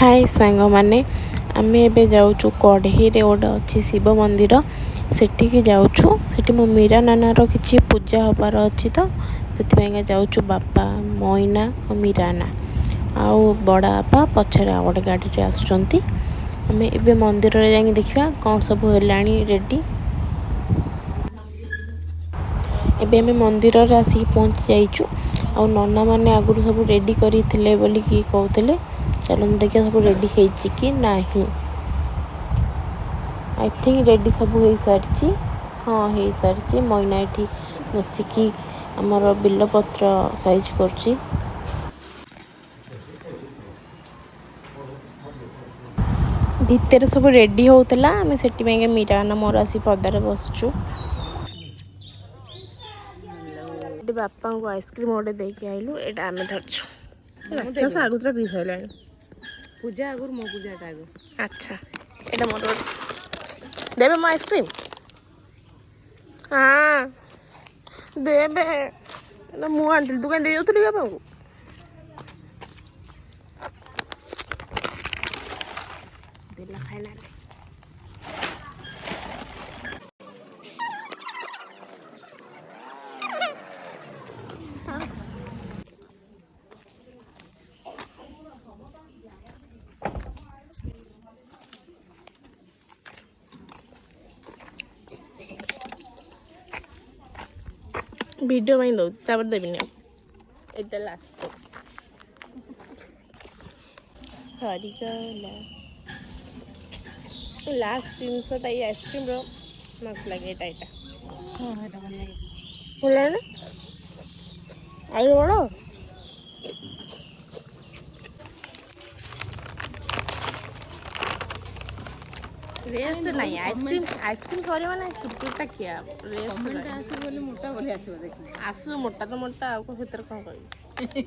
हाय सांग मैंने आम ए जाऊँ कढ़ई गोटे अच्छी शिव मंदिर सेठी जाऊँ सेठी मो मीरा नानार किसी पूजा हबार अच्छी तो से जाऊँ बापा मईना और मीरा ना आउ बड़ा बापा पछरे आ गए गाड़ी आसुँच आम ए मंदिर जा देखा कौन सब है रेडी एबे आम मंदिर आसिक पहुँची जाइचु आ नना मैंने आगु सब रेडी करते बोलिकी कहते चलो देखिए सब रेडी कि नहीं आई थिंक रेडी सब हो सारी हाँ हो सारी मईना ये बसिकी आमर बिलपत्र साइज कर भितर सब रेडी होता आम से मीरा ना मोर आसी पदार बसचु बापा को आइसक्रीम गोटे देके आइलु एटा आम धरचु आगुरा पी सारा पूजा आगुर मो पूजाटा आगु अच्छा एटा मोर देबे मो आइसक्रीम हाँ देबे ना मु आंटी तू कहीं दे जाऊँ बापा को देला खाइना वीडियो में दो तब देवी एटा लास्ट सॉरी लास्ट 300 ये आइसक्रीम रो मस्त लगे एटा हाँ हाँ भल लगे बोला ना आलू बड़ा रेस्ट नहीं आइसक्रीम सॉरी माने कुरकुरटा किया रेस्ट कमेंट आसी बोली मोटा बोली आसीबो देखि आसु मोटा तो मोटा आ को भीतर कौन करी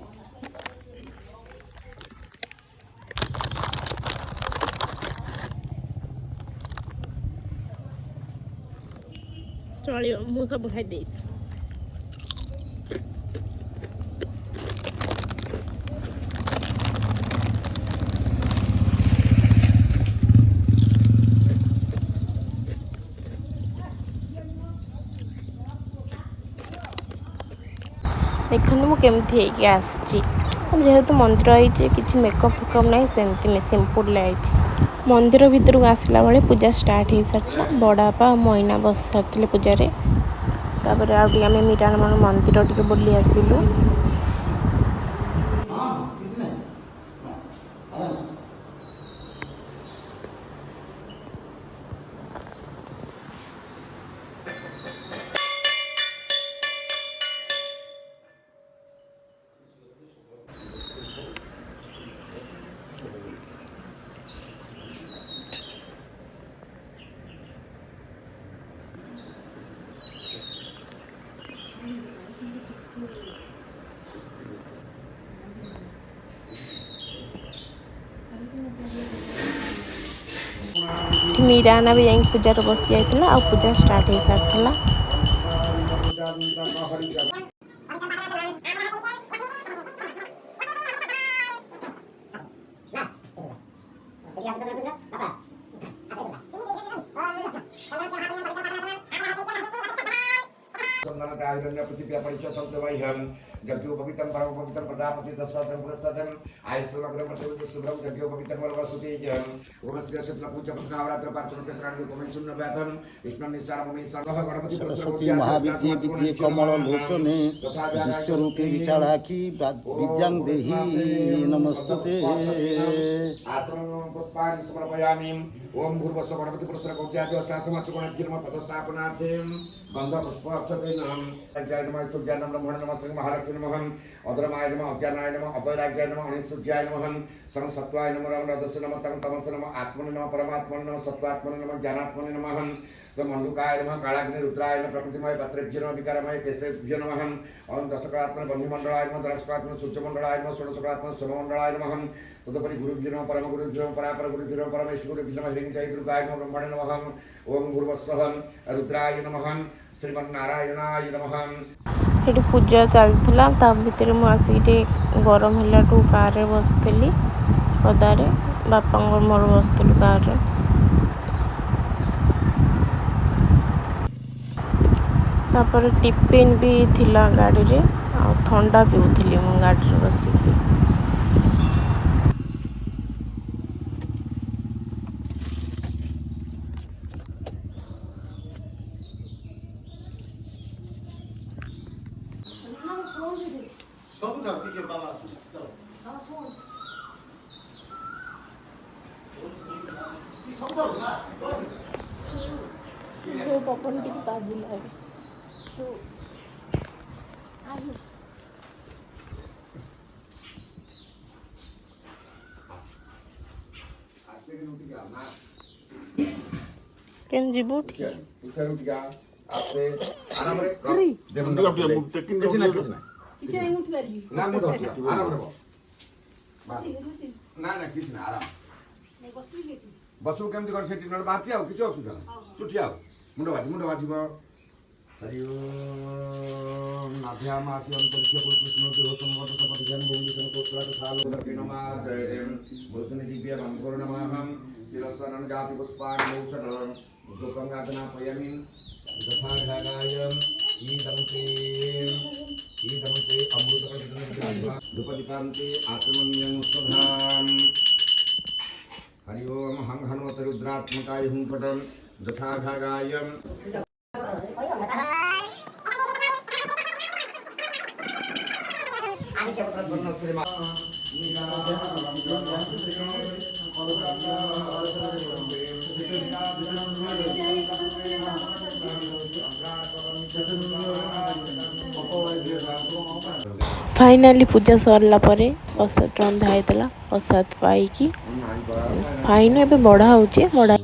चलियो मु सब खाई दे देखते मुझे जेहेतु मंदिर आई किसी मेकअप फेकअप ना सेमती सिंपल आई मंदिर भीतर को आसला बेले पूजा स्टार्ट हो सारी बड़ापा मईना बस सारी पूजा तापर आम मीरा मंदिर टे बुली आसलु मीरा ना भी यहीं पूजा बस जाइए आ पूजा स्टार्ट हो सारी जग्यो पवित्रं परम पवित्रं प्रजापति तत्सतं पुरस्सतं आयुष्मग्रं प्रतिवृत्ति शुभ्रं जग्यो पवित्रं वरवसुतेजं ओमस्य शुक्ल पूज्य पद्मावरात्र पार्श्वत्राणि कोमलशून्य व्याधन विष्णु निस्सारमणि संगह गणपति सरस्वती महाविद्ये विद्ये कमल लोचने विश्वरूपे विशालाखी विद्यां देहि नमस्तुते आश्रमं पुष्पाणि समर्पयामि ओम भूर्भुवस्सुः गणपति पुरस्सर गौज्यादि अष्टासमात्रगुणज्ञर्म पदस्थापनार्थं गंधा पुष्प अक्षतेन पंचाय नमः सूर्याय नमः ब्रह्मणे नमः श्री महालक्ष्मी नमः अधर्माय नमः अज्ञानाय नमः अपैराग्याय नमः अनिसूर्याय नमः सर्व सत्वाय नमः रामराजस्य नमः तम तमस्य नमः आत्मने नमः परमात्मने नमः सत्वात्मने नमः ज्ञानात्मने नमः तो मंडुकाय नमः कालाग्नि रुद्राय नमः प्रकृतिमय पत्रेभ्यो नमः विकारमय केशेभ्यो नमः ओम दशकात्मने बन्धुमंडलाय नमः दशकात्मने सूर्यमंडलाय नमः षोडशकात्मने सोममंडलाय नमः तदुपरि गुरुभ्यो नमः परम गुरुभ्यो नमः परापर गुरुभ्यो नमः परमेष्ठ गुरुभ्यो नमः हिरण्यजय दुर्गाय नमः ब्रह्मणे नमः ओम भूर्भुवस्सुः रुद्राय नमः श्रीमन्नारायणाय नमः ये पूजा चलता भितर मुझे गरम है गाँव में बसती पदारे ବାପାଙ୍କର ମୋର ବସିଥିଲୁ କାରରେ। ତାପରେ ଟିଫିନ୍ ବି ଥିଲା ଗାଡ଼ିରେ ଆଉ ଥଣ୍ଡା ପିଉଥିଲି ମୁଁ ଗାଡ଼ିରେ ବସିକି। ପବନ ଟିକେ ବାଜିଲା କେନ୍ ଯିବୁ କିଛି ନା ଆରାମ ବସୁ କେମିତି କର ସେଠି ନହେଲେ ବାହାରି ଆଉ କିଛି ଅସୁବିଧା ନାହିଁ ତୁ ଠିଆ ଆଉ ମୁଣ୍ଡ ବାଜିବ ହରି ନାଭ୍ୟାମାସି ଅନ୍ତରିକ୍ଷ କୃଷ୍ଣ ଦେହ ସମ୍ବନ୍ଧ ପଠିଜ୍ଞାନ ଭୂମିକନ କୋତ୍ରାକ ସାଲୋ ଦକ୍ଷିଣମା ଜୟଦେବ ମୃତନି ଦିବ୍ୟ मंगोर नमः शिरस्सनन जाति पुष्पाणि मौषधं दुःखं गातना पयमि तथा ढागायं ईदन्ते अमृतकटितनं धूपदीपान्ते आत्मन्यं स्वधाम हरि ओम हं हनुमत रुद्रात्मकाय हुं पटं यथा ढागायं फाइनाली पूजा सरला परे प्रसाद रंधा होता प्रसाद पाई फाइन ए बढ़ा हो बढ़ा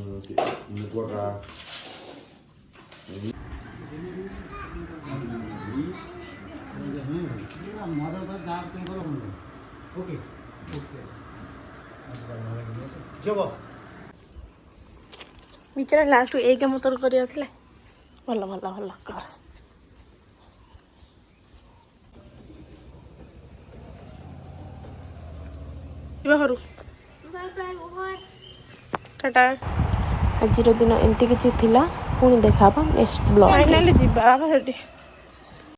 बिचारा लास्ट एक मतल कर भल भल भल कर टाटा आज दिन एमती किसी पुणी देखा नेक्स्ट ब्लॉग फाइनली